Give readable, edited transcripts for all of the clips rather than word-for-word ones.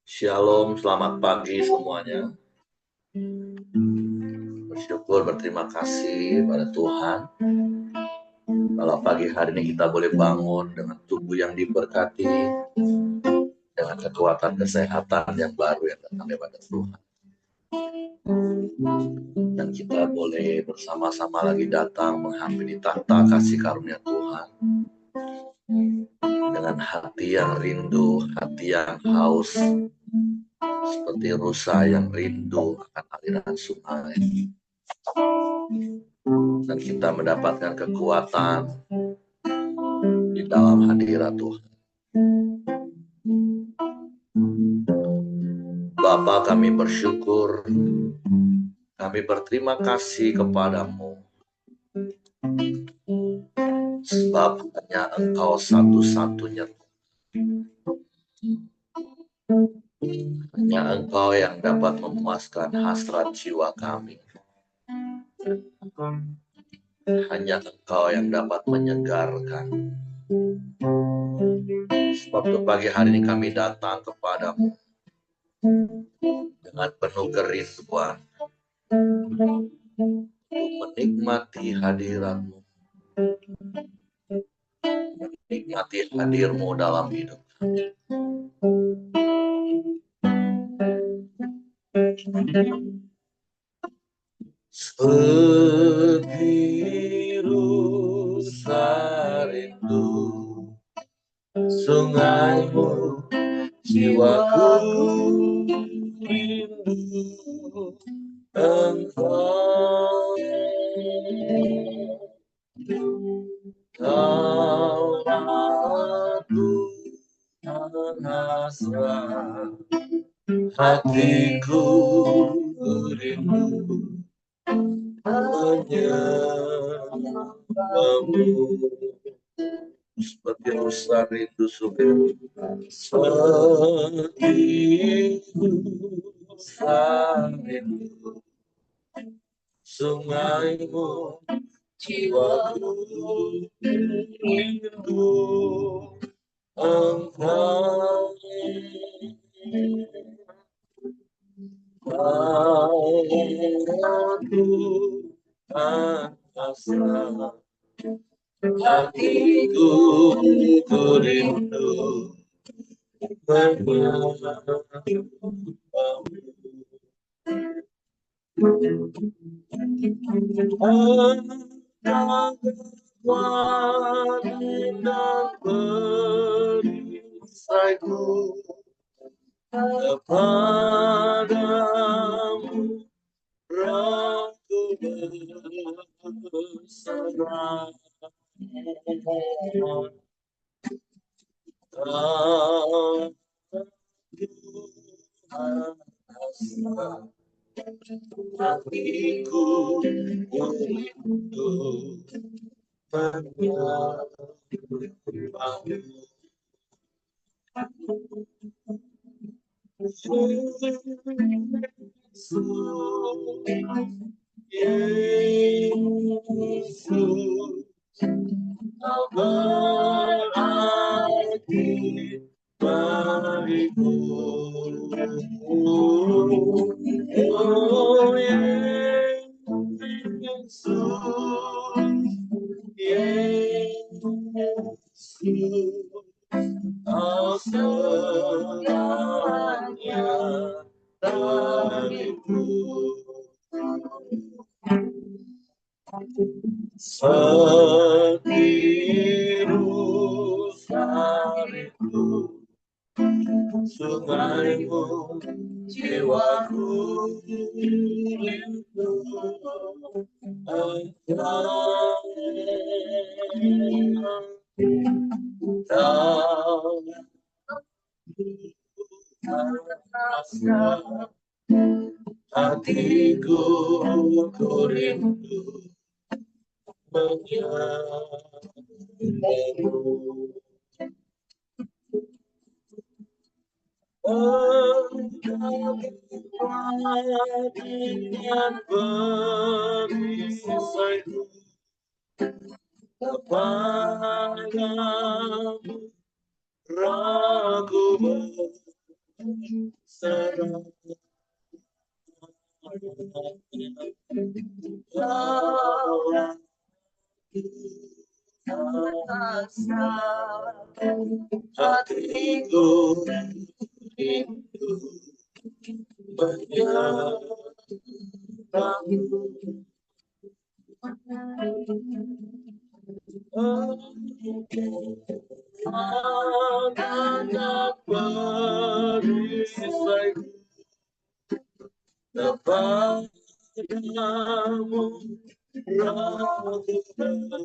Shalom, selamat pagi semuanya. Bersyukur, berterima kasih pada Tuhan. Kalau pagi hari ini kita boleh bangun dengan tubuh yang diberkati, dengan kekuatan kesehatan yang baru yang datang daripada Tuhan. Dan kita boleh bersama-sama lagi datang menghampiri tahta kasih karunia Tuhan. Dengan hati yang rindu, hati yang haus, seperti rusa yang rindu akan aliran sungai. Dan kita mendapatkan kekuatan di dalam hadirat Tuhan. Bapa, kami bersyukur, kami berterima kasih kepadamu, sebab hanya Engkau satu-satunya. Hanya Engkau yang dapat memuaskan hasrat jiwa kami. Hanya Engkau yang dapat menyegarkan. Sebab di pagi hari ini kami datang kepadamu dengan penuh kerinduan untuk menikmati hadirat-Mu, menikmati hadir-Mu dalam hidup kami. Sebiru rindu sungai-Mu, jiwaku rindu Engkau. Kau aku hasrat, hatiku rindu menyembahmu. Seperti rusa rindu sungai, seperti rusa rindu sungai-Mu, jiwaku rindu Engkau. Aku hasrat, hatiku rindu menyembahmu. Angkat kekuatan dan perisaiku kepadamu, Raku berserah. Kau hasrat, hatiku rindu menyembahmu. Yesus, Kau berarti bagiku. Oh Yesus, Yesus, Kau segalanya bagiku. Sebiru rindu sungai-Mu, jiwaku rindu Engkau. Kau hasrat, hatiku rindu menyembahmu. Dengan perisaiku kepadamu, Raku hatiku rindu menyerahmu. Anak perisai kepadamu, aku berserah.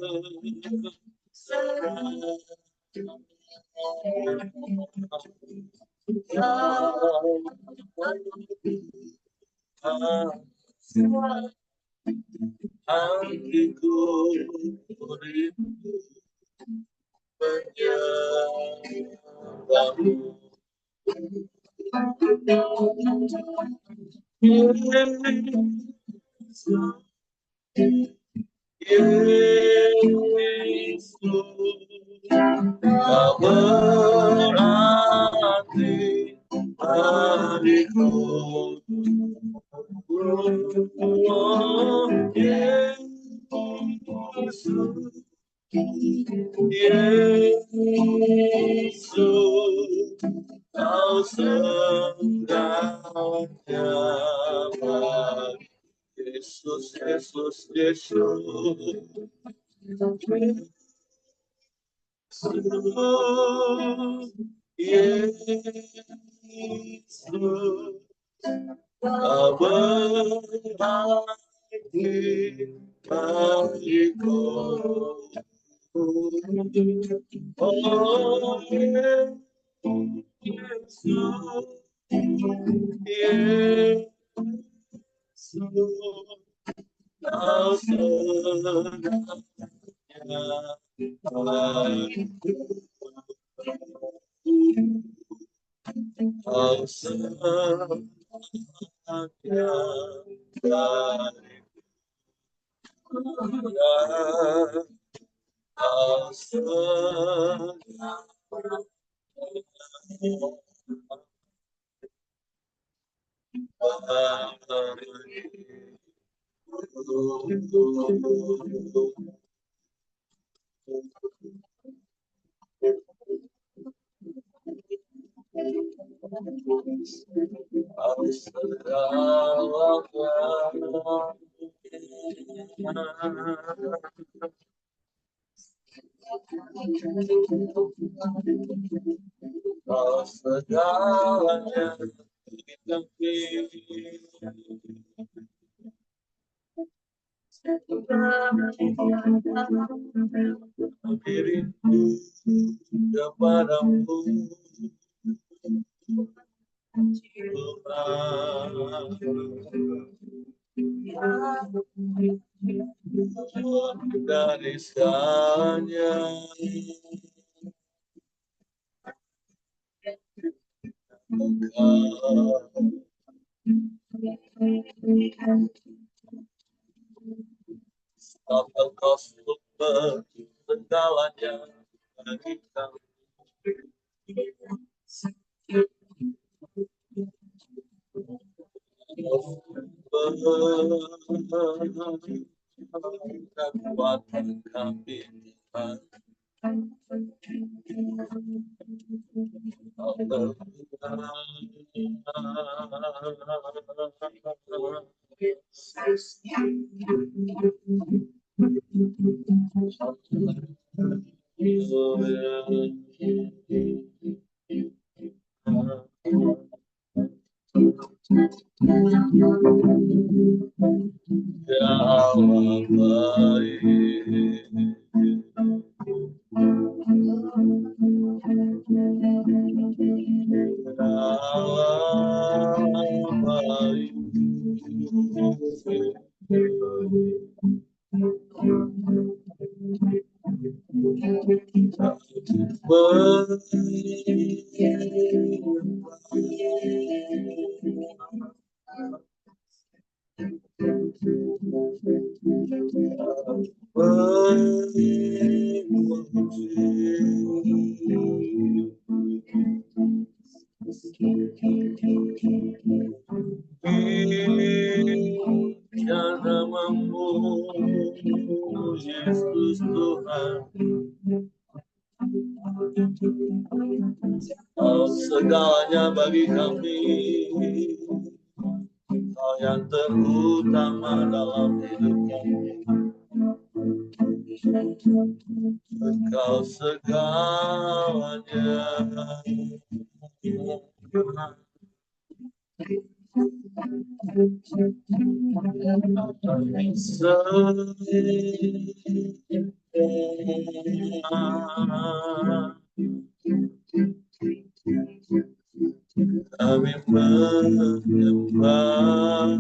Hatiku rindu menyerahmu. Yesus, Kau berarti bagiku. Oh, Yesus, Yesus, Kau segalanya bagi. Yesus, Yesus, Yesus, Yesus, Kau berarti bagiku. Oh, Yesus, Yesus, Kau segalanya bagiku. Kau segalanya bagiku. Kau segalanya Kau segalanya kita diriku kepadamu, Tuhan, dari segalanya Kau sumber segalanya bagi kami. Kekuatan kami, Tuhan. Ya Allah baik. Yesus Tuhan, Kau segalanya bagi kami, Kau yang terutama dalam hidup kami, Kau segalanya. Kami menyembah,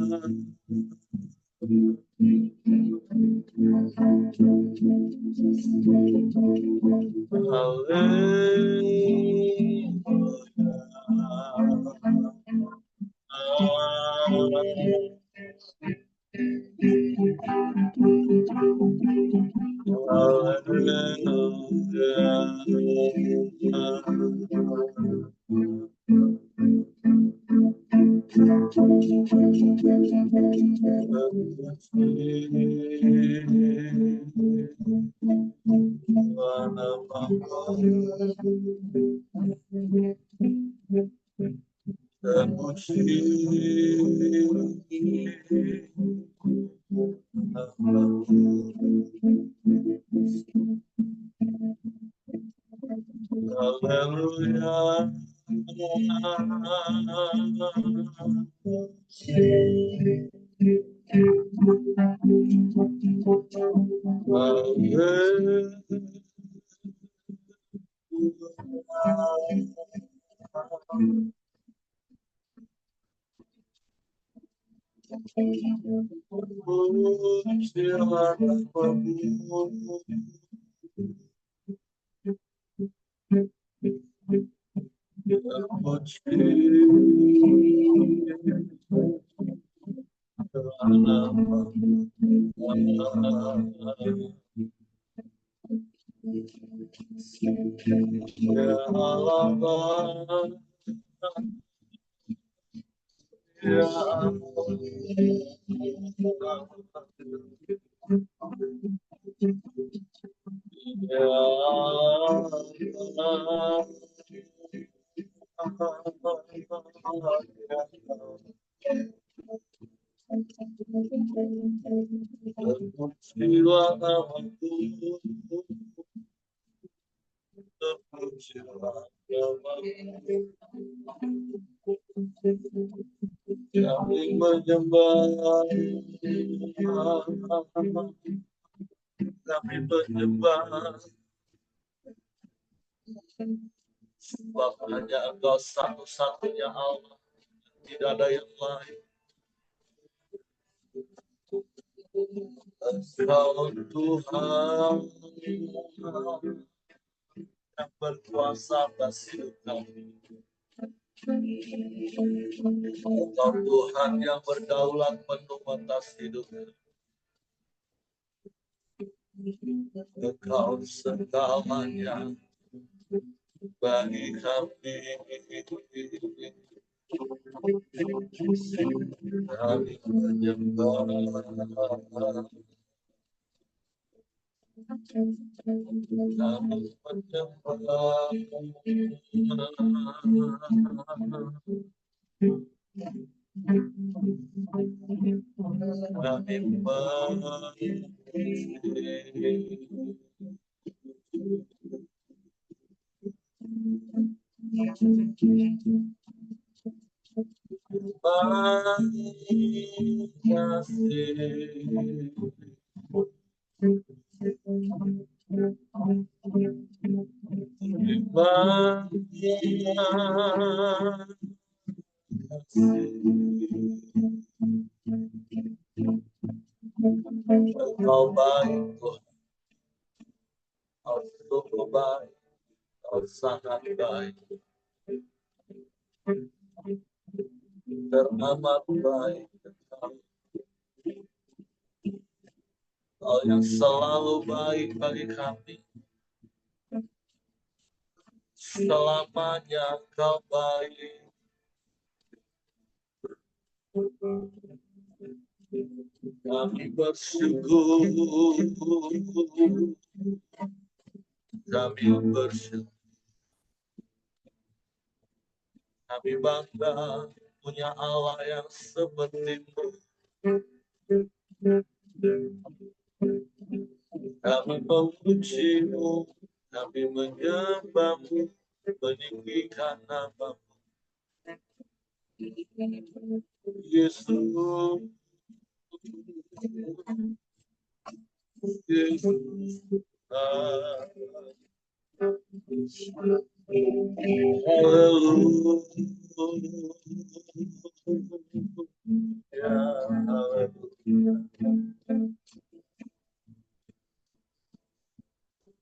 Haleluya. Ya Allah, ya terpujilah namamu, terpujilah namamu. Kami menyembah, kami menyembah, sebab hanya Engkau satu-satunya Allah, tidak ada yang lain. Engkau Tuhan yang berkuasa atas hidup kami. Engkau Tuhan yang berdaulat penuh atas hidup kami. Engkau segalanya bagi kami. Kami menyembah, kami Engkau baik Tuhan, Kau sungguh baik, Kau sangat baik, teramat baik. Kau yang selalu baik bagi kami, selamanya Kau baik. Kami bersyukur, kami bersyukur, kami bangga punya Allah yang seperti-Mu. Kami memuji-Mu, kami menyembah-Mu, meninggikan nama-Mu. Yesus, Yesus,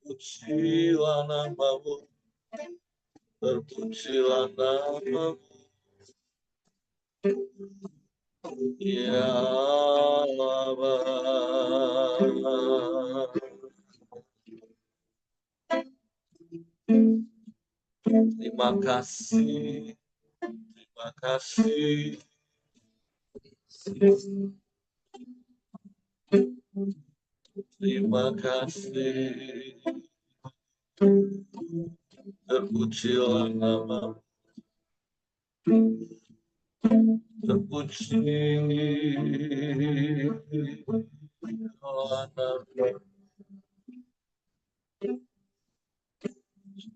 terpujilah nama-Mu, terpujilah nama-Mu, ya Allah. Terima kasih, terima kasih. Terima kasih. Terpujilah nama-Mu, terpujilah nama-Mu.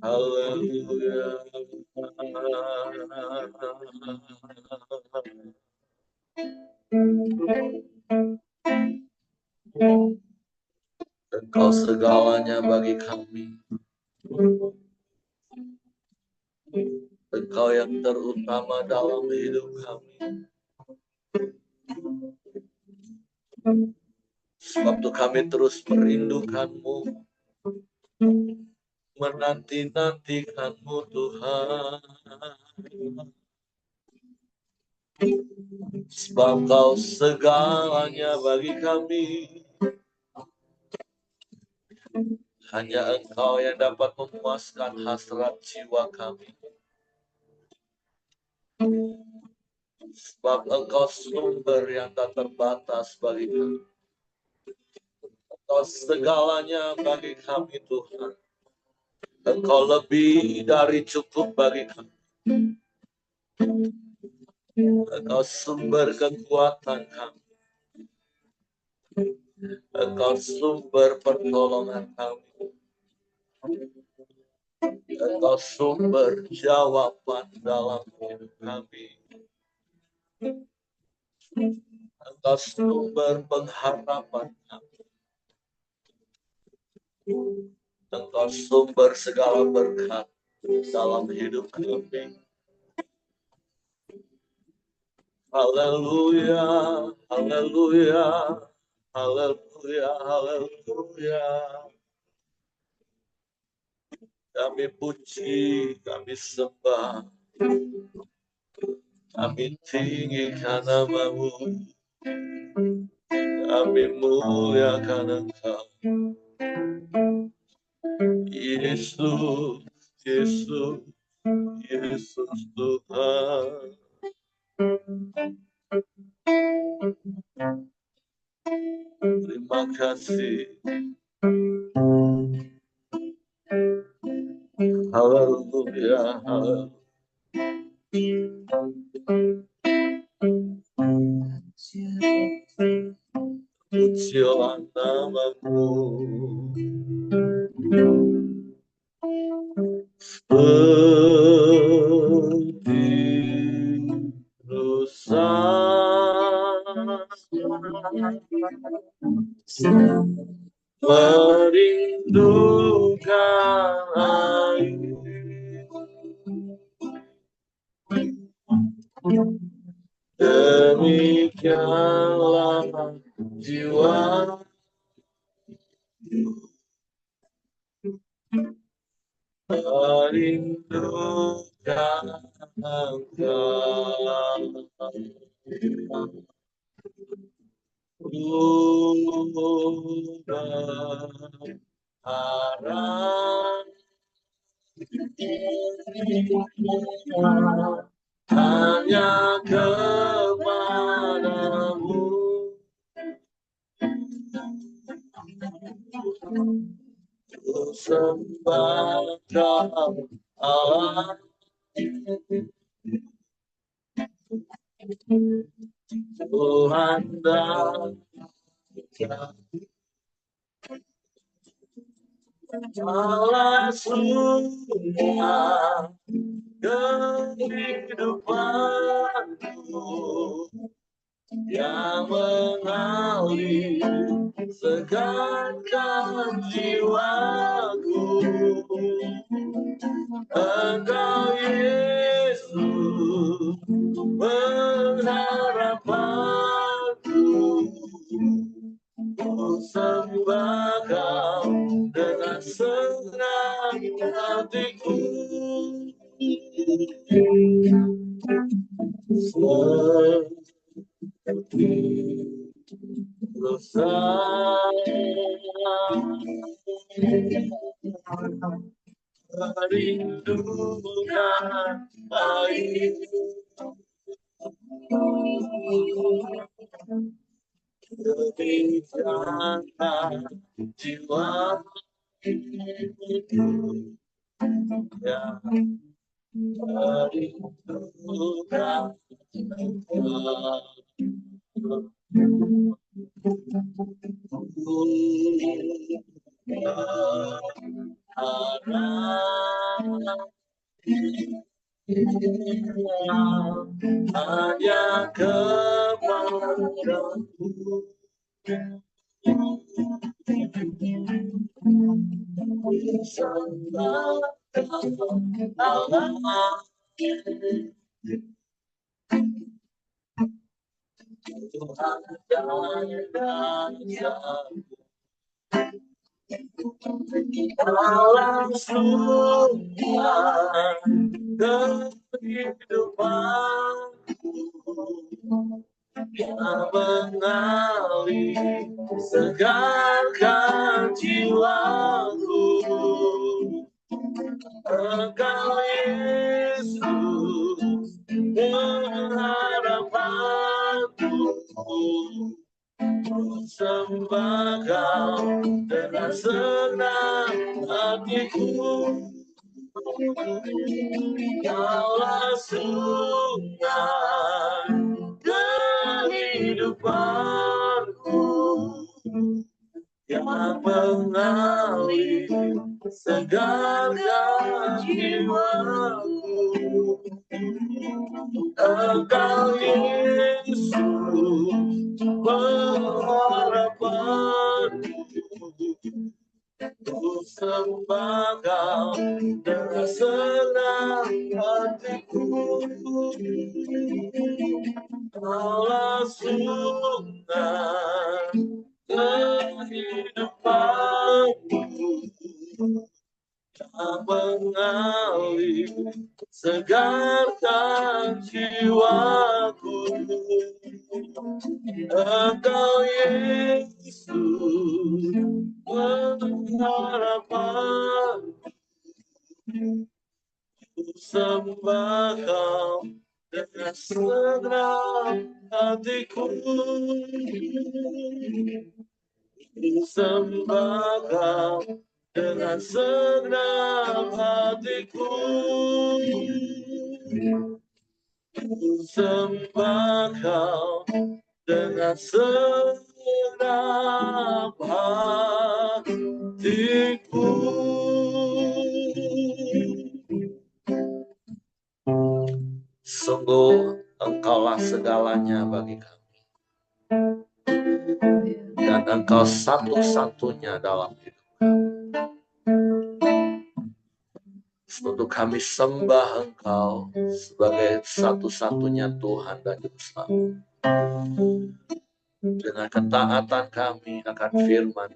Haleluya. Engkau segalanya bagi kami. Engkau yang terutama dalam hidup kami. Sebab itu kami terus merindukan-Mu, menanti-nantikan-Mu Tuhan. Sebab Kau segalanya bagi kami. Hanya Engkau yang dapat memuaskan hasrat jiwa kami. Sebab Engkau sumber yang tak terbatas bagi kami. Engkau segalanya bagi kami Tuhan. Engkau lebih dari cukup bagi kami. Engkau sumber kekuatan kami. Engkau sumber pertolongan kami. Engkau sumber jawaban dalam hidup kami. Engkau sumber pengharapan kami. Engkau sumber segala berkat dalam hidup kami. Haleluya, haleluya, haleluya, haleluya. Kami puji, kami sembah, kami tinggikan nama-Mu, kami muliakan Engkau. Yesus, Yesus, Yesus Tuhan. Terima kasih. Haleluya, haleluya. Pujilah nama-Mu. Seperti rusa merindukan air, demikianlah jiwa merindukan Engkau. Harap hanya kepadamu, Ku sembah Kau Allah, Tuhan dan Allah semua kehidupanku yang mengalir segarkan jiwaku. Engkau Yesus pengharapanku, ku sembah Kau dengan senang hatiku. Seperti merindukan air, kebijakan jiwa yang merindukan hanya kepadamu. Sembah Allah, Tuhan dan Allah semua kehidupanku yang mengalir segarkan jiwaku. Engkau Yesus pengharapanku, ku sembah Kau dengan senang hatiku. Kaulah sumber kehidupanku yang mengalir segarkan jiwaku. Engkau Yesus pengharapanku, ku sembah Kau dengan senang hatiku. Kaulah sumber kehidupanku yang mengalir segarkan jiwaku. Engkau Yesus pengharapanku, ku sembah Kau dengan senang hatiku. Ku sembah Kau dengan senang hatiku. Ku sembah Kau dengan senang hatiku. Sungguh Engkaulah segalanya bagi kami, dan Engkau satu-satunya dalam hidup kami. Untuk kami sembah Engkau sebagai satu-satunya Tuhan dan Juru Selamat. Dengan ketaatan kami akan firman,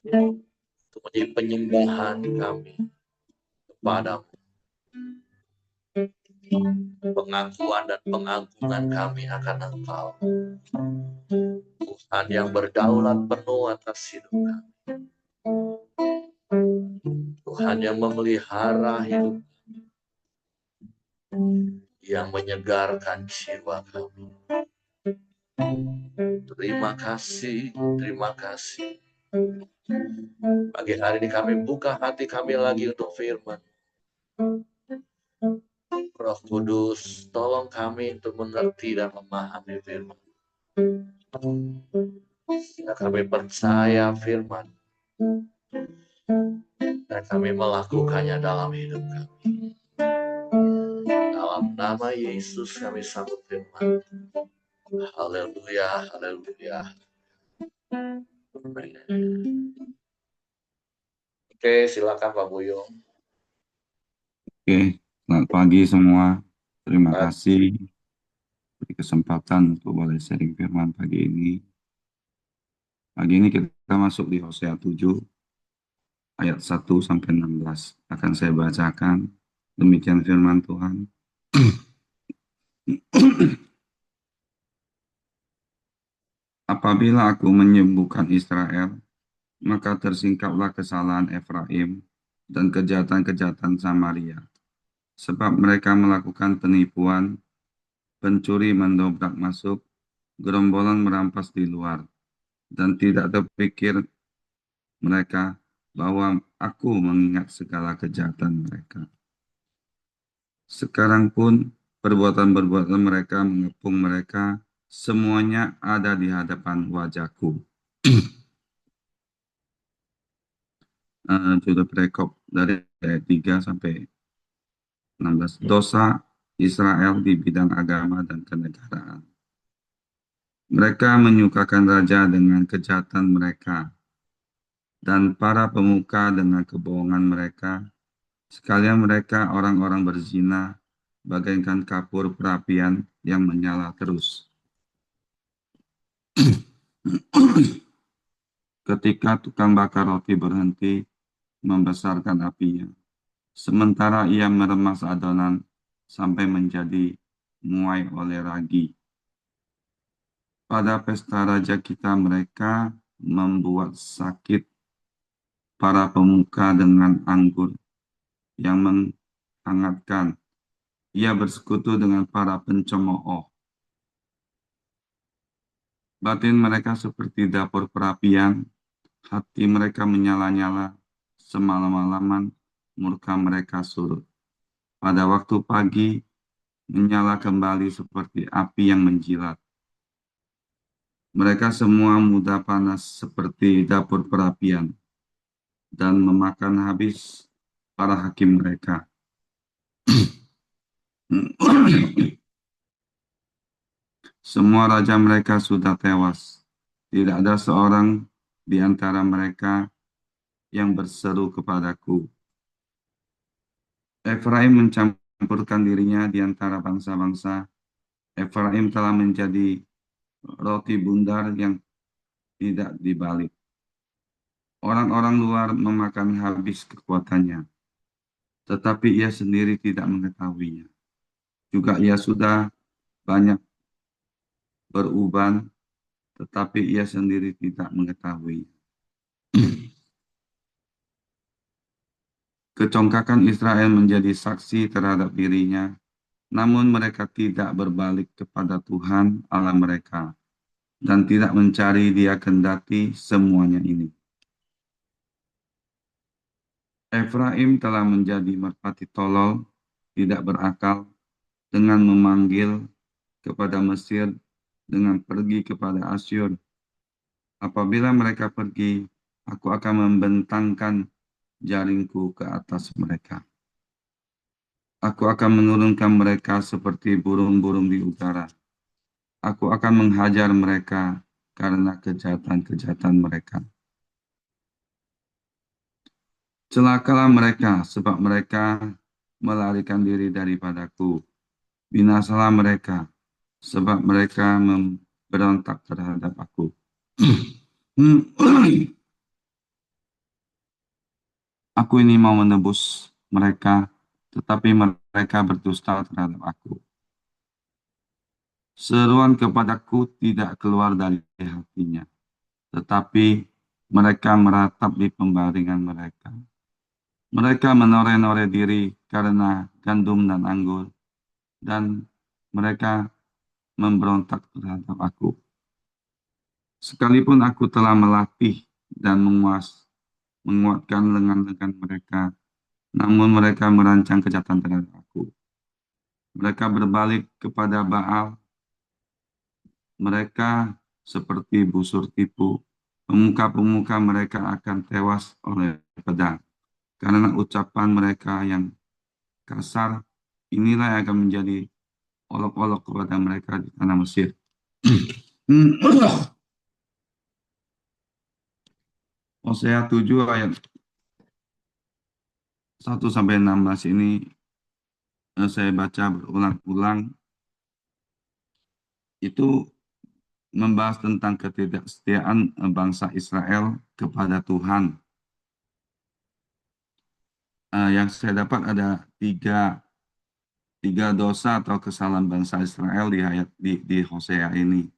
untuk menjadi penyembahan kami kepadamu. Pengakuan dan pengagungan kami akan Engkau, Tuhan yang berdaulat penuh atas hidup kami, Tuhan yang memelihara hidup kami, yang menyegarkan jiwa kami. Terima kasih, terima kasih. Pagi hari ini kami buka hati kami lagi untuk firman. Roh Kudus, tolong kami untuk mengerti dan memahami firman. Sehingga kami percaya firman. Dan kami melakukannya dalam hidup kami. Dalam nama Yesus kami sambut firman. Haleluya, haleluya. Oke, silakan Pak Buyung. Oke, selamat pagi semua. Terima kasih beri kesempatan untuk boleh sharing firman pagi ini. Pagi ini kita masuk di Hosea 7 ayat 1 sampai 16. Akan saya bacakan. Demikian firman Tuhan. Apabila aku menyembuhkan Israel, maka tersingkaplah kesalahan Efraim dan kejahatan-kejahatan Samaria. Sebab mereka melakukan penipuan, pencuri mendobrak masuk, gerombolan merampas di luar, dan tidak terpikir mereka bahwa aku mengingat segala kejahatan mereka. Sekarang pun perbuatan-perbuatan mereka mengepung mereka, semuanya ada di hadapan wajahku. Judul perekop dari ayat 3 sampai 16. Dosa Israel di bidang agama dan kenegaraan. Mereka menyukakan raja dengan kejahatan mereka, dan para pemuka dengan kebohongan mereka. Sekalian mereka orang-orang berzina, bagaikan kapur perapian yang menyala terus. Ketika tukang bakar roti berhenti membesarkan apinya, sementara ia meremas adonan sampai menjadi muai oleh ragi. Pada pesta raja kita mereka membuat sakit para pemuka dengan anggur yang menghangatkan. Ia bersekutu dengan para pencemooh. Batin mereka seperti dapur perapian, hati mereka menyala-nyala, semalam-malaman murka mereka surut. Pada waktu pagi, menyala kembali seperti api yang menjilat. Mereka semua mudah panas seperti dapur perapian, dan memakan habis para hakim mereka. Semua raja mereka sudah tewas. Tidak ada seorang di antara mereka yang berseru kepadaku. Efraim mencampurkan dirinya di antara bangsa-bangsa. Efraim telah menjadi roti bundar yang tidak dibalik. Orang-orang luar memakan habis kekuatannya, tetapi ia sendiri tidak mengetahuinya. Juga ia sudah banyak beruban, tetapi ia sendiri tidak mengetahui. Kecongkakan Israel menjadi saksi terhadap dirinya, namun mereka tidak berbalik kepada Tuhan Allah mereka dan tidak mencari Dia kendati semuanya ini. Efraim telah menjadi merpati tolol, tidak berakal, dengan memanggil kepada Mesir, dengan pergi kepada Asyur. Apabila mereka pergi, aku akan membentangkan jaringku ke atas mereka. Aku akan menurunkan mereka seperti burung-burung di udara. Aku akan menghajar mereka karena kejahatan-kejahatan mereka. Celakalah mereka, sebab mereka melarikan diri daripadaku. Binasalah mereka, sebab mereka memberontak terhadap aku. Aku ini mau menebus mereka, tetapi mereka berdusta terhadap aku. Seruan kepadaku tidak keluar dari hatinya, tetapi mereka meratap di pembaringan mereka. Mereka menoreh-noreh diri karena gandum dan anggur, dan mereka memberontak terhadap aku. Sekalipun aku telah melatih dan menguatkan lengan-lengan mereka. Namun mereka merancang kejahatan terhadap aku. Mereka berbalik kepada Baal. Mereka seperti busur tipu. Pemuka-pemuka mereka akan tewas oleh pedang. Karena ucapan mereka yang kasar, inilah yang akan menjadi olok-olok kepada mereka di tanah Mesir. Hosea 7 ayat 1-16 ini saya baca berulang-ulang, itu membahas tentang ketidaksetiaan bangsa Israel kepada Tuhan. Yang saya dapat ada tiga dosa atau kesalahan bangsa Israel di Hosea ini.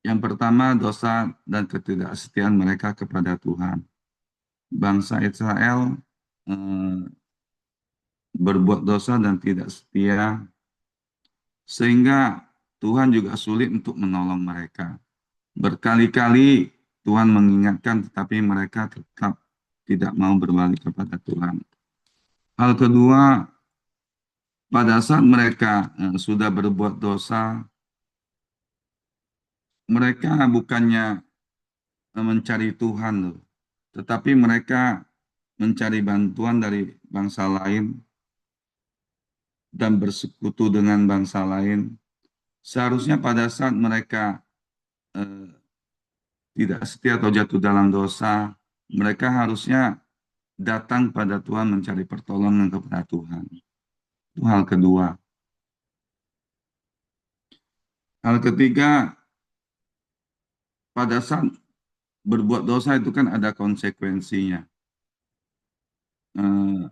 Yang pertama, dosa dan ketidaksetiaan mereka kepada Tuhan. Bangsa Israel berbuat dosa dan tidak setia, sehingga Tuhan juga sulit untuk menolong mereka. Berkali-kali Tuhan mengingatkan, tetapi mereka tetap tidak mau berbalik kepada Tuhan. Hal kedua, pada saat mereka sudah berbuat dosa, mereka bukannya mencari Tuhan, loh, tetapi mereka mencari bantuan dari bangsa lain dan bersekutu dengan bangsa lain. Seharusnya pada saat mereka eh, tidak setia atau jatuh dalam dosa, mereka harusnya datang pada Tuhan mencari pertolongan kepada Tuhan. Itu hal kedua. Hal ketiga, pada saat berbuat dosa itu kan ada konsekuensinya. Eh,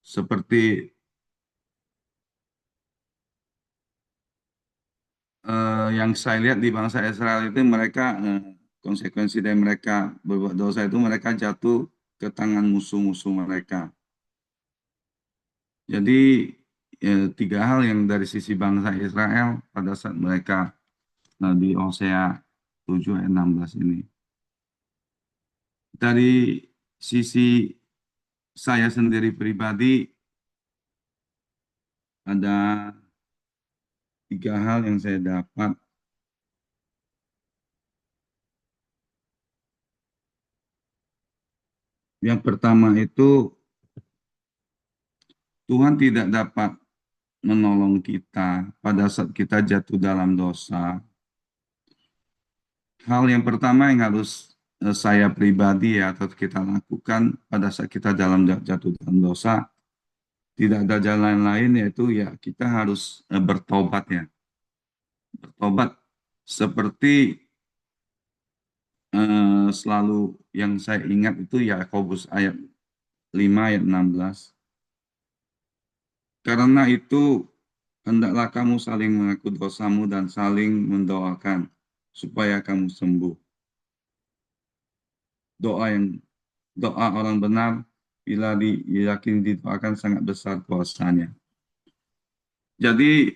seperti yang saya lihat di bangsa Israel itu mereka konsekuensi dari mereka berbuat dosa itu mereka jatuh ke tangan musuh-musuh mereka. Jadi tiga hal yang dari sisi bangsa Israel pada saat mereka di Hosea 7 ayat 16 ini. Dari sisi saya sendiri pribadi ada tiga hal yang saya dapat. Yang pertama itu Tuhan tidak dapat menolong kita pada saat kita jatuh dalam dosa. Hal yang pertama yang harus saya pribadi ya atau kita lakukan pada saat kita jatuh dalam dosa, tidak ada jalan lain yaitu ya kita harus bertobat ya. Bertobat seperti selalu yang saya ingat itu Yakobus ayat 5 ayat 16. Karena itu hendaklah kamu saling mengaku dosamu dan saling mendoakan supaya kamu sembuh. Doa orang benar bila diyakini didoakan sangat besar kuasanya. Jadi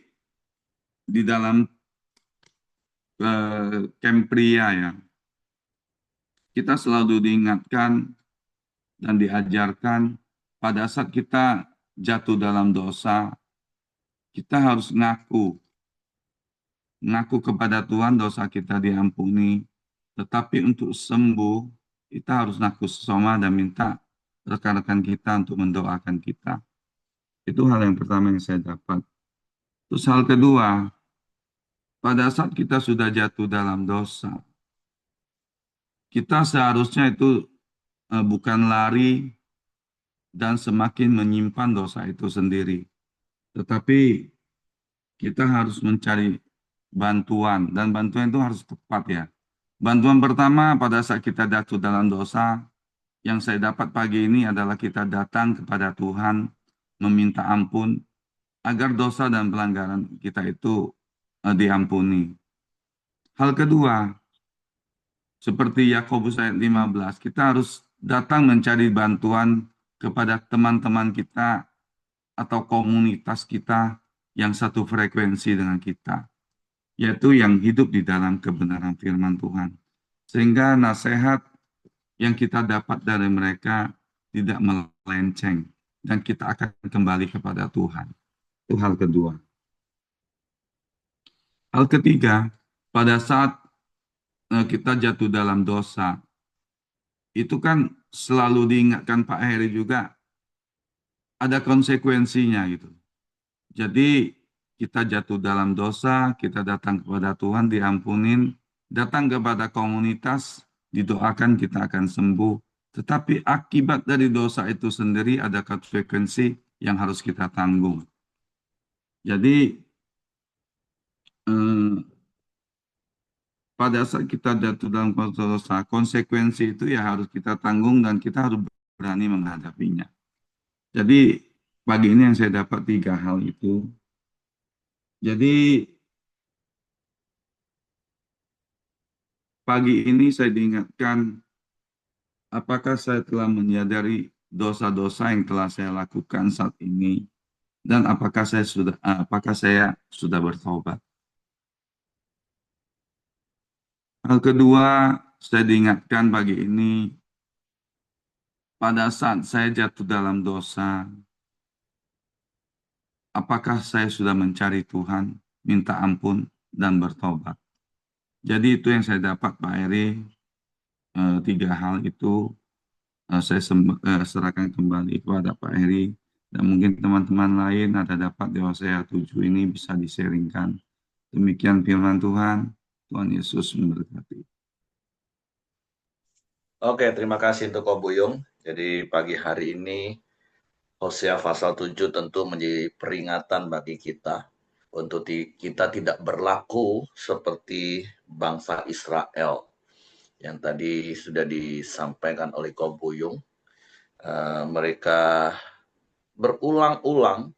di dalam camp pria ya, kita selalu diingatkan dan diajarkan pada saat kita jatuh dalam dosa, kita harus ngaku kepada Tuhan dosa kita diampuni. Tetapi untuk sembuh, kita harus ngaku sesama dan minta rekan-rekan kita untuk mendoakan kita. Itu hal yang pertama yang saya dapat. Terus hal kedua, pada saat kita sudah jatuh dalam dosa, kita seharusnya itu bukan lari dan semakin menyimpan dosa itu sendiri. Tetapi kita harus mencari bantuan, dan bantuan itu harus tepat ya. Bantuan pertama pada saat kita jatuh dalam dosa, yang saya dapat pagi ini adalah kita datang kepada Tuhan, meminta ampun, agar dosa dan pelanggaran kita itu diampuni. Hal kedua, seperti Yakobus ayat 15, kita harus datang mencari bantuan kepada teman-teman kita atau komunitas kita yang satu frekuensi dengan kita, yaitu yang hidup di dalam kebenaran firman Tuhan. Sehingga nasihat yang kita dapat dari mereka tidak melenceng dan kita akan kembali kepada Tuhan. Itu hal kedua. Hal ketiga, pada saat kita jatuh dalam dosa, itu kan selalu diingatkan Pak Heri juga ada konsekuensinya gitu. Jadi kita jatuh dalam dosa, kita datang kepada Tuhan, diampunin, datang kepada komunitas, didoakan kita akan sembuh. Tetapi akibat dari dosa itu sendiri ada konsekuensi yang harus kita tanggung. Jadi pada saat kita jatuh dalam dosa, konsekuensi itu ya harus kita tanggung dan kita harus berani menghadapinya. Jadi pagi ini yang saya dapat 3 hal itu. Jadi pagi ini saya diingatkan apakah saya telah menyadari dosa-dosa yang telah saya lakukan saat ini dan apakah saya sudah bertobat. Hal kedua, saya diingatkan pagi ini pada saat saya jatuh dalam dosa, apakah saya sudah mencari Tuhan, minta ampun, dan bertobat. Jadi itu yang saya dapat Pak Eri, 3 hal itu saya serahkan kembali kepada Pak Heri dan mungkin teman-teman lain ada dapat di Hosea 7 ini bisa diseringkan. Demikian firman Tuhan. Tuhan Yesus memberkati. Oke, terima kasih untuk Ko Buyung. Jadi pagi hari ini Hosea pasal 7 tentu menjadi peringatan bagi kita untuk kita tidak berlaku seperti bangsa Israel yang tadi sudah disampaikan oleh Ko Buyung. Mereka berulang-ulang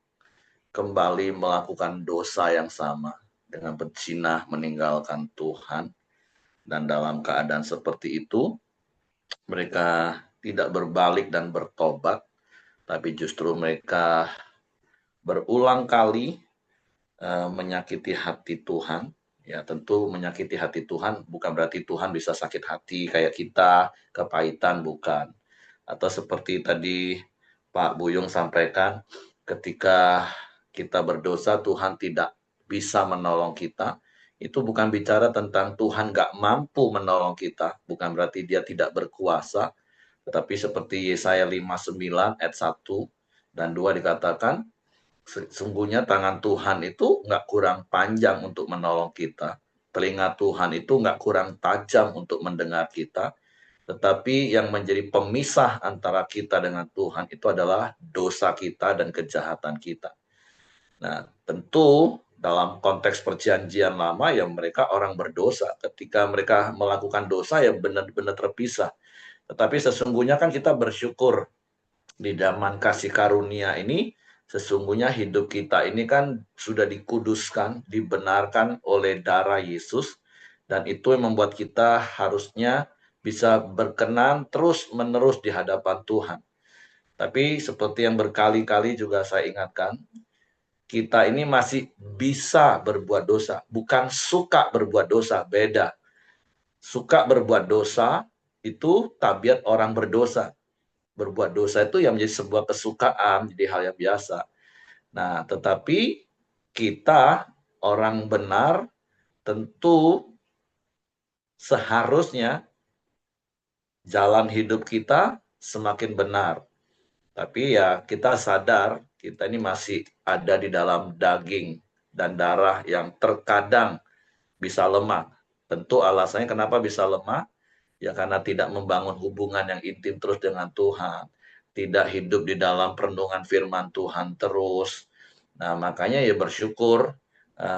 kembali melakukan dosa yang sama dengan berzina meninggalkan Tuhan, dan dalam keadaan seperti itu mereka tidak berbalik dan bertobat, tapi justru mereka berulang kali menyakiti hati Tuhan. Ya, tentu menyakiti hati Tuhan bukan berarti Tuhan bisa sakit hati kayak kita, kepahitan, bukan. Atau seperti tadi Pak Buyung sampaikan, ketika kita berdosa Tuhan tidak bisa menolong kita, itu bukan bicara tentang Tuhan nggak mampu menolong kita, bukan berarti dia tidak berkuasa, tetapi seperti Yesaya 59 ayat 1 dan 2 dikatakan, sesungguhnya tangan Tuhan itu nggak kurang panjang untuk menolong kita, telinga Tuhan itu nggak kurang tajam untuk mendengar kita, tetapi yang menjadi pemisah antara kita dengan Tuhan itu adalah dosa kita dan kejahatan kita. Nah, tentu dalam konteks perjanjian lama ya mereka orang berdosa. Ketika mereka melakukan dosa ya benar-benar terpisah. Tetapi sesungguhnya kan kita bersyukur di zaman kasih karunia ini, sesungguhnya hidup kita ini kan sudah dikuduskan, dibenarkan oleh darah Yesus, dan itu yang membuat kita harusnya bisa berkenan terus-menerus di hadapan Tuhan. Tapi seperti yang berkali-kali juga saya ingatkan, kita ini masih bisa berbuat dosa, bukan suka berbuat dosa, beda. Suka berbuat dosa itu tabiat orang berdosa. Berbuat dosa itu yang menjadi sebuah kesukaan, jadi hal yang biasa. Nah, tetapi kita orang benar tentu seharusnya jalan hidup kita semakin benar. Tapi ya kita sadar kita ini masih ada di dalam daging dan darah yang terkadang bisa lemah. Tentu alasannya kenapa bisa lemah? Ya karena tidak membangun hubungan yang intim terus dengan Tuhan. Tidak hidup di dalam perlindungan firman Tuhan terus. Nah makanya ya bersyukur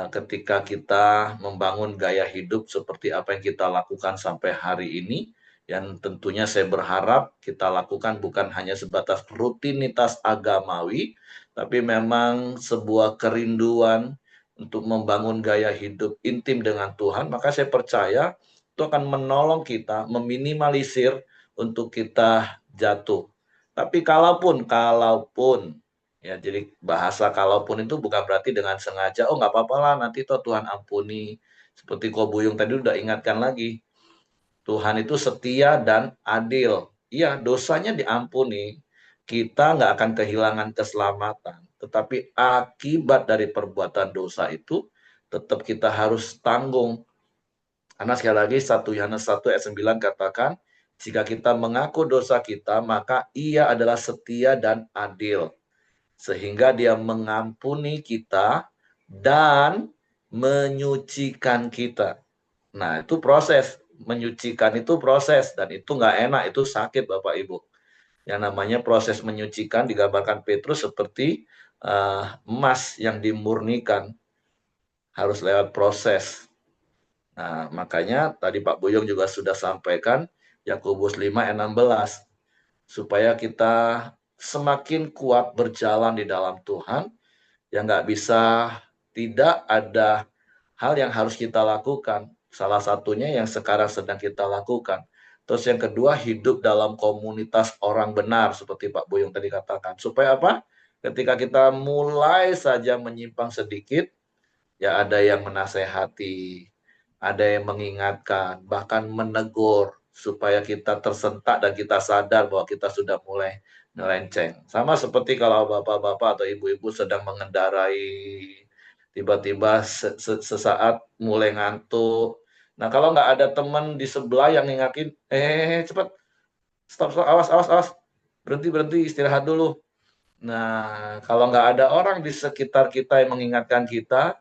ketika kita membangun gaya hidup seperti apa yang kita lakukan sampai hari ini, yang tentunya saya berharap kita lakukan bukan hanya sebatas rutinitas agamawi, tapi memang sebuah kerinduan untuk membangun gaya hidup intim dengan Tuhan, maka saya percaya itu akan menolong kita meminimalisir untuk kita jatuh. Tapi kalaupun ya jadi bahasa kalaupun itu bukan berarti dengan sengaja, oh nggak apa-apa lah nanti toh Tuhan ampuni. Seperti Ko Buyung tadi udah ingatkan lagi, Tuhan itu setia dan adil. Iya, dosanya diampuni, kita nggak akan kehilangan keselamatan. Tetapi akibat dari perbuatan dosa itu tetap kita harus tanggung. Karena sekali lagi 1 Yohanes 1 ayat 9 katakan, jika kita mengaku dosa kita, maka ia adalah setia dan adil. Sehingga dia mengampuni kita dan menyucikan kita. Nah, itu proses. Menyucikan itu proses. Dan itu nggak enak, itu sakit Bapak Ibu. Yang namanya proses menyucikan digambarkan Petrus seperti emas yang dimurnikan. Harus lewat proses. Nah, makanya tadi Pak Buyung juga sudah sampaikan Yakobus 5 ayat 16 supaya kita semakin kuat berjalan di dalam Tuhan, yang nggak bisa, tidak ada hal yang harus kita lakukan. Salah satunya yang sekarang sedang kita lakukan. Terus yang kedua, hidup dalam komunitas orang benar seperti Pak Buyung tadi katakan. Supaya apa? Ketika kita mulai saja menyimpang sedikit, ya ada yang menasehati, ada yang mengingatkan, bahkan menegur supaya kita tersentak dan kita sadar bahwa kita sudah mulai melenceng. Sama seperti kalau bapak-bapak atau ibu-ibu sedang mengendarai, tiba-tiba sesaat mulai ngantuk. Nah, kalau nggak ada teman di sebelah yang ngingatin, cepat, stop, stop, awas, awas, awas, berhenti, berhenti, istirahat dulu. Nah, kalau nggak ada orang di sekitar kita yang mengingatkan kita,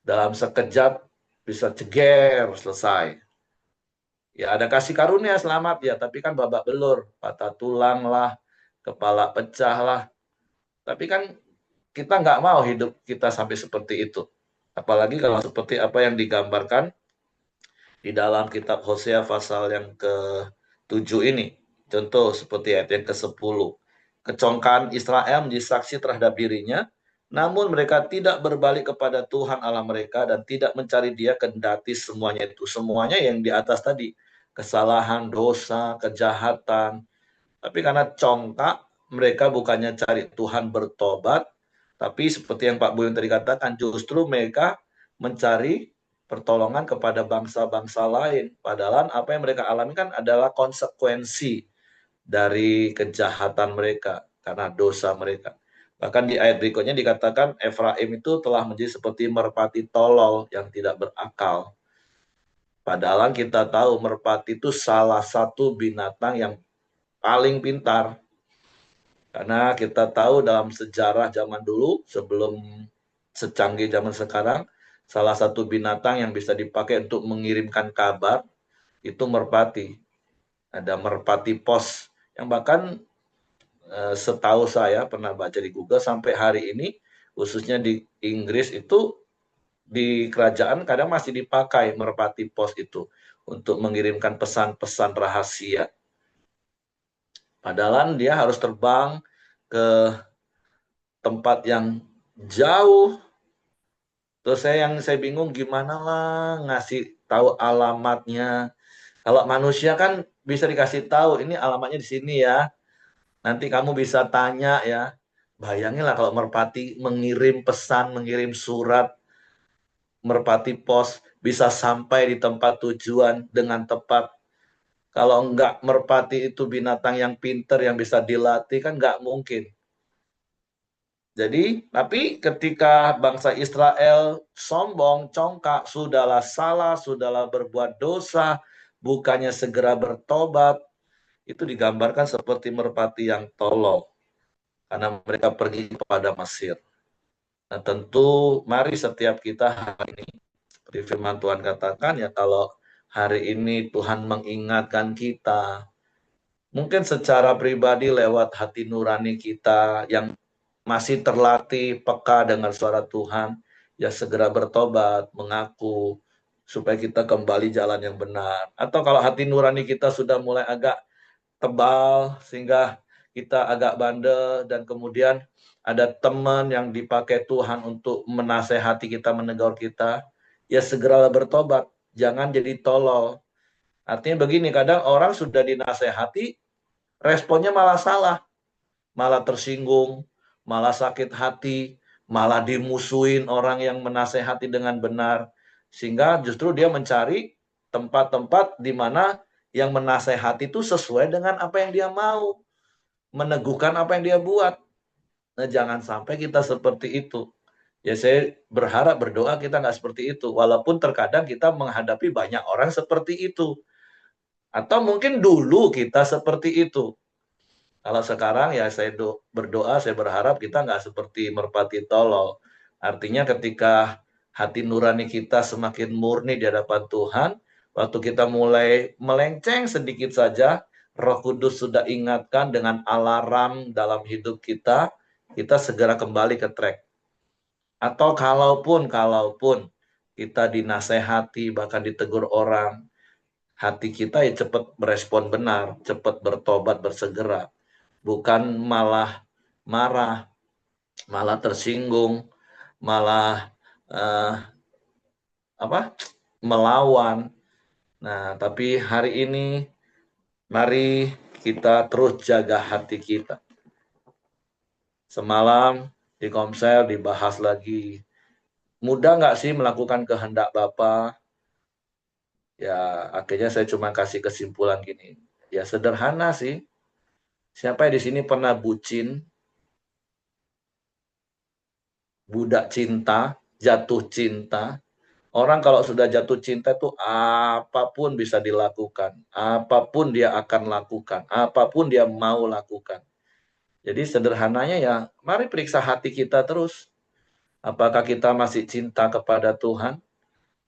dalam sekejap bisa ceger, selesai. Ya ada kasih karunia selamat ya, tapi kan babak belur, patah tulang lah, kepala pecah lah. Tapi kan kita nggak mau hidup kita sampai seperti itu. Apalagi kalau seperti apa yang digambarkan di dalam kitab Hosea pasal yang ke-7 ini. Contoh seperti ayat yang ke-10. Kecongkaan Israel menjadi saksi terhadap dirinya, namun mereka tidak berbalik kepada Tuhan Allah mereka dan tidak mencari Dia, kendati semuanya itu. Semuanya yang di atas tadi. Kesalahan, dosa, kejahatan. Tapi karena congkak, mereka bukannya cari Tuhan bertobat, tapi seperti yang Pak Buyung tadi katakan, justru mereka mencari pertolongan kepada bangsa-bangsa lain. Padahal apa yang mereka alami kan adalah konsekuensi dari kejahatan mereka, karena dosa mereka. Bahkan di ayat berikutnya dikatakan Efraim itu telah menjadi seperti merpati tolol yang tidak berakal. Padahal kita tahu merpati itu salah satu binatang yang paling pintar. Karena kita tahu dalam sejarah zaman dulu, sebelum secanggih zaman sekarang, salah satu binatang yang bisa dipakai untuk mengirimkan kabar itu merpati. Ada merpati pos yang bahkan setahu saya pernah baca di Google sampai hari ini, khususnya di Inggris itu di kerajaan kadang masih dipakai merpati pos itu untuk mengirimkan pesan-pesan rahasia. Padahal dia harus terbang ke tempat yang jauh. Terus saya bingung gimana lah ngasih tahu alamatnya. Kalau manusia kan bisa dikasih tahu ini alamatnya di sini ya. Nanti kamu bisa tanya ya. Bayangin lah kalau merpati mengirim pesan, mengirim surat, merpati pos bisa sampai di tempat tujuan dengan tepat. Kalau enggak merpati itu binatang yang pinter yang bisa dilatih kan enggak mungkin. Jadi, tapi ketika bangsa Israel sombong, congkak, sudahlah salah, sudahlah berbuat dosa, bukannya segera bertobat, itu digambarkan seperti merpati yang tolol. Karena mereka pergi kepada Mesir. Nah tentu mari setiap kita hari ini, seperti firman Tuhan katakan ya, kalau hari ini Tuhan mengingatkan kita, mungkin secara pribadi lewat hati nurani kita yang masih terlatih peka dengan suara Tuhan, ya segera bertobat, mengaku, supaya kita kembali jalan yang benar. Atau kalau hati nurani kita sudah mulai agak tebal, sehingga kita agak bandel, dan kemudian ada teman yang dipakai Tuhan untuk menasehati kita, menegur kita, ya segeralah bertobat, jangan jadi tolol. Artinya begini, kadang orang sudah dinasehati, responnya malah salah, malah tersinggung, malah sakit hati, malah dimusuhin orang yang menasehati dengan benar, sehingga justru dia mencari tempat-tempat di mana yang menasehati itu sesuai dengan apa yang dia mau, meneguhkan apa yang dia buat. Nah, jangan sampai kita seperti itu. Ya, saya berharap berdoa kita nggak seperti itu. Walaupun terkadang kita menghadapi banyak orang seperti itu. Atau mungkin dulu kita seperti itu. Kalau sekarang ya saya berdoa, saya berharap kita nggak seperti merpati tolol. Artinya ketika hati nurani kita semakin murni di hadapan Tuhan, waktu kita mulai melenceng sedikit saja, Roh Kudus sudah ingatkan dengan alarm dalam hidup kita segera kembali ke track. Atau kalaupun kita dinasehati, bahkan ditegur orang, hati kita ya cepat merespon benar, cepat bertobat, bersegera. Bukan malah marah, malah tersinggung, malah uh, melawan. Nah, tapi hari ini mari kita terus jaga hati kita. Semalam di Komsel dibahas lagi, mudah nggak sih melakukan kehendak Bapa? Ya, akhirnya saya cuma kasih kesimpulan gini. Ya sederhana sih. Siapa yang di sini pernah bucin, budak cinta, jatuh cinta? Orang kalau sudah jatuh cinta itu apapun bisa dilakukan. Apapun dia akan lakukan. Apapun dia mau lakukan. Jadi sederhananya ya, mari periksa hati kita terus. Apakah kita masih cinta kepada Tuhan?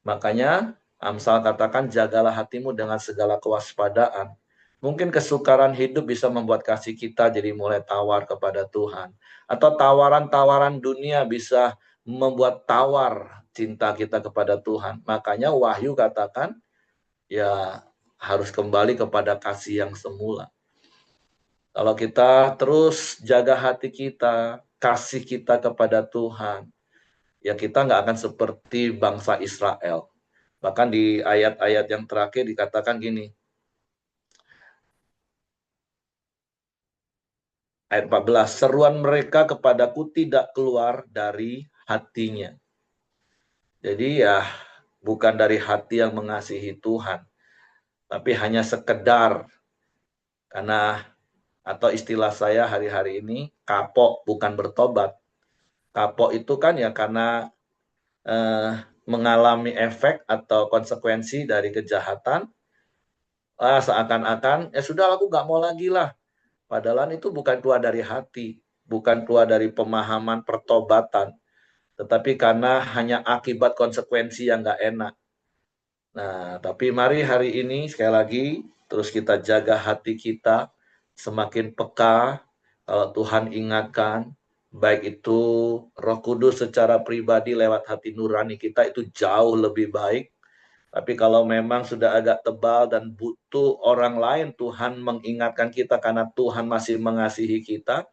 Makanya Amsal katakan jagalah hatimu dengan segala kewaspadaan. Mungkin kesukaran hidup bisa membuat kasih kita jadi mulai tawar kepada Tuhan. Atau tawaran-tawaran dunia bisa membuat tawar cinta kita kepada Tuhan. Makanya Wahyu katakan ya harus kembali kepada kasih yang semula. Kalau kita terus jaga hati kita, kasih kita kepada Tuhan, ya kita nggak akan seperti bangsa Israel. Bahkan di ayat-ayat yang terakhir dikatakan gini, ayat 14, seruan mereka kepadaku tidak keluar dari hatinya. Jadi ya bukan dari hati yang mengasihi Tuhan, tapi hanya sekedar karena atau istilah saya hari-hari ini kapok bukan bertobat. Kapok itu kan ya karena mengalami efek atau konsekuensi dari kejahatan, seakan-akan ya sudah aku nggak mau lagi lah. Padahal itu bukan keluar dari hati, bukan keluar dari pemahaman pertobatan, tetapi karena hanya akibat konsekuensi yang nggak enak. Nah, tapi mari hari ini sekali lagi terus kita jaga hati kita semakin peka kalau Tuhan ingatkan, baik itu Roh Kudus secara pribadi lewat hati nurani kita itu jauh lebih baik. Tapi kalau memang sudah agak tebal dan butuh orang lain, Tuhan mengingatkan kita karena Tuhan masih mengasihi kita.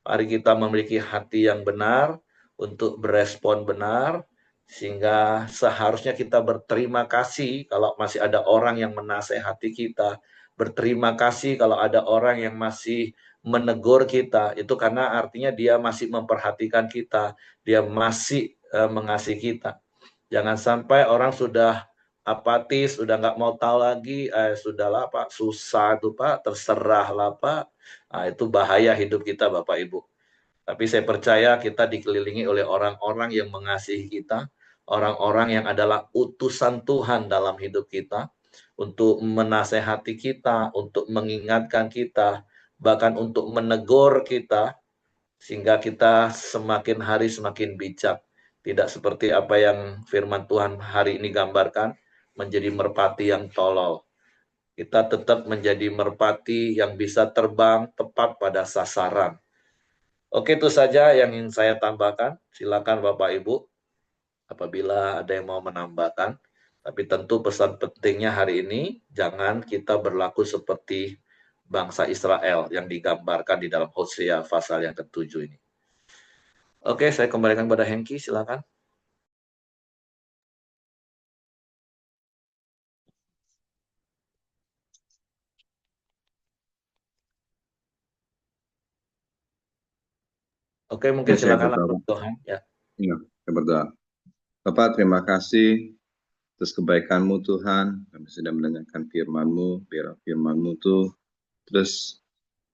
Mari kita memiliki hati yang benar untuk berespon benar, sehingga seharusnya kita berterima kasih kalau masih ada orang yang menasehati kita. Berterima kasih kalau ada orang yang masih menegur kita. Itu karena artinya dia masih memperhatikan kita. Dia masih mengasihi kita. Jangan sampai orang sudah apatis, udah nggak mau tahu lagi, sudahlah Pak, susah tuh Pak, terserahlah Pak. Nah, itu bahaya hidup kita Bapak Ibu. Tapi saya percaya kita dikelilingi oleh orang-orang yang mengasihi kita, orang-orang yang adalah utusan Tuhan dalam hidup kita, untuk menasehati kita, untuk mengingatkan kita, bahkan untuk menegur kita, sehingga kita semakin hari semakin bijak. Tidak seperti apa yang firman Tuhan hari ini gambarkan, menjadi merpati yang tolol. Kita tetap menjadi merpati yang bisa terbang tepat pada sasaran. Oke, itu saja yang ingin saya tambahkan. Silakan Bapak Ibu, apabila ada yang mau menambahkan. Tapi tentu pesan pentingnya hari ini, jangan kita berlaku seperti bangsa Israel yang digambarkan di dalam Hosea pasal yang ke-7 ini. Oke, saya kembalikan kepada Hengki, silakan. Oke, mungkin Ya, saya silakan berdoa. Tuhan. Ya. Ya, saya berdoa. Bapak, terima kasih atas kebaikan-Mu Tuhan. Kami sedang mendengarkan firman-Mu, biar firman-Mu tuh terus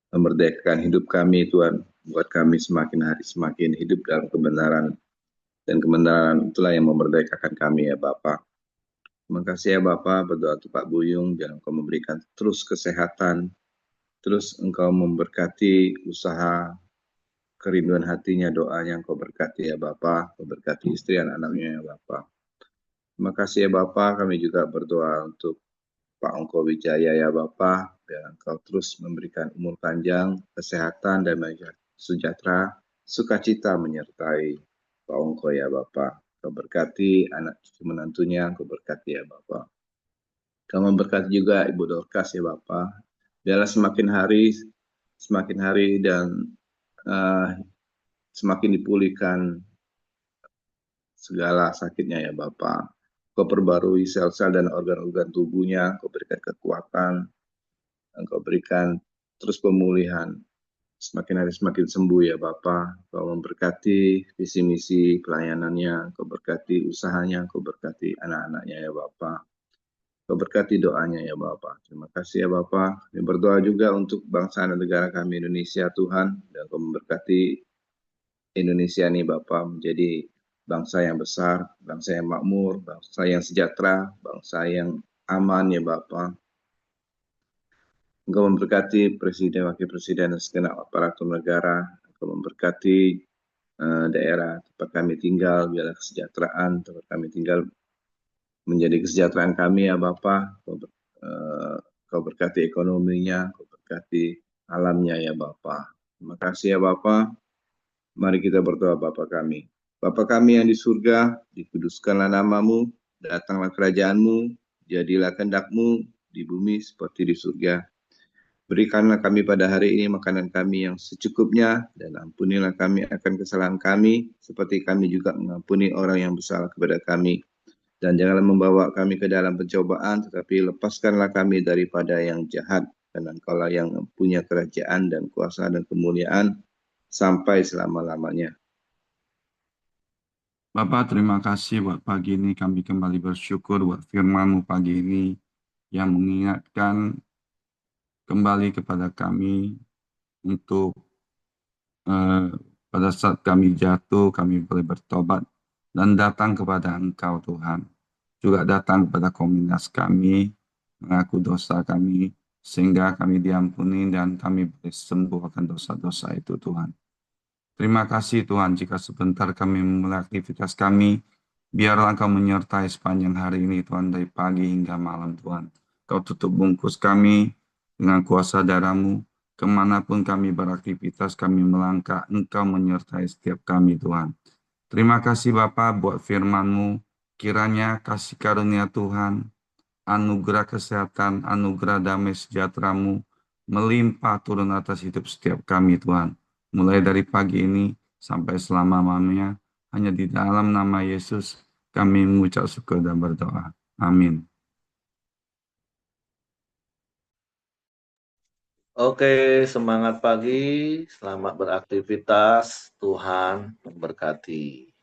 memerdekakan hidup kami Tuhan. Buat kami semakin hari semakin hidup dalam kebenaran. Dan kebenaran itulah yang memerdekakan kami ya Bapa. Terima kasih ya Bapa, berdoa untuk Pak Buyung, biar Engkau memberikan terus kesehatan, terus Engkau memberkati usaha kerinduan hatinya, doanya Engkau berkati ya Bapa, Engkau berkati istri anak-anaknya ya Bapa. Terima kasih ya Bapa, kami juga berdoa untuk Pak Ongko Wijaya ya Bapa, biar Engkau terus memberikan umur panjang, kesehatan, dan sejahtera, sukacita menyertai Pak Ongko ya Bapa. Engkau berkati anak cucu menantunya, Engkau berkati ya Bapa. Engkau memberkati juga Ibu Dorcas ya Bapa. Biarlah semakin hari dan uh, semakin dipulihkan segala sakitnya ya Bapa. Kau perbarui sel-sel dan organ-organ tubuhnya, Kau berikan kekuatan, Engkau berikan terus pemulihan, semakin hari semakin sembuh ya Bapa. Kau memberkati visi misi pelayanannya, Kau berkati usahanya, Kau berkati anak-anaknya ya Bapa. Kau berkati doanya ya Bapa. Terima kasih ya Bapa. Kami berdoa juga untuk bangsa dan negara kami Indonesia Tuhan, dan Kau memberkati Indonesia nih Bapa menjadi bangsa yang besar, bangsa yang makmur, bangsa yang sejahtera, bangsa yang aman ya Bapa. Engkau memberkati Presiden, Wakil Presiden, dan segenap aparatur negara. Engkau memberkati daerah tempat kami tinggal, biarlah kesejahteraan tempat kami tinggal menjadi kesejahteraan kami ya Bapa. Kau berkati ekonominya, Kau berkati alamnya ya Bapa. Terima kasih ya Bapa. Mari kita berdoa Bapa kami. Bapa kami yang di surga, dikuduskanlah namamu, datanglah kerajaanmu, jadilah kehendak-Mu di bumi seperti di surga. Berikanlah kami pada hari ini makanan kami yang secukupnya, dan ampunilah kami akan kesalahan kami, seperti kami juga mengampuni orang yang bersalah kepada kami. Dan janganlah membawa kami ke dalam pencobaan, tetapi lepaskanlah kami daripada yang jahat. Dan Engkaulah yang punya kerajaan dan kuasa dan kemuliaan sampai selama-lamanya. Bapak, terima kasih buat pagi ini. Kami kembali bersyukur buat firman-Mu pagi ini yang mengingatkan kembali kepada kami untuk pada saat kami jatuh, kami boleh bertobat dan datang kepada Engkau Tuhan. Juga datang kepada komunitas kami, mengaku dosa kami, sehingga kami diampuni dan kami boleh sembuh akan dosa-dosa itu Tuhan. Terima kasih Tuhan, jika sebentar kami memulai aktivitas kami, biarlah Engkau menyertai sepanjang hari ini Tuhan, dari pagi hingga malam Tuhan. Kau tutup bungkus kami dengan kuasa darah-Mu, kemanapun kami beraktivitas, kami melangkah, Engkau menyertai setiap kami Tuhan. Terima kasih Bapa buat firman-Mu, kiranya kasih karunia Tuhan, anugerah kesehatan, anugerah damai sejahtera-Mu, melimpah turun atas hidup setiap kami Tuhan. Mulai dari pagi ini sampai selama-lamanya, hanya di dalam nama Yesus kami mengucap syukur dan berdoa. Amin. Oke, semangat pagi, selamat beraktivitas, Tuhan memberkati.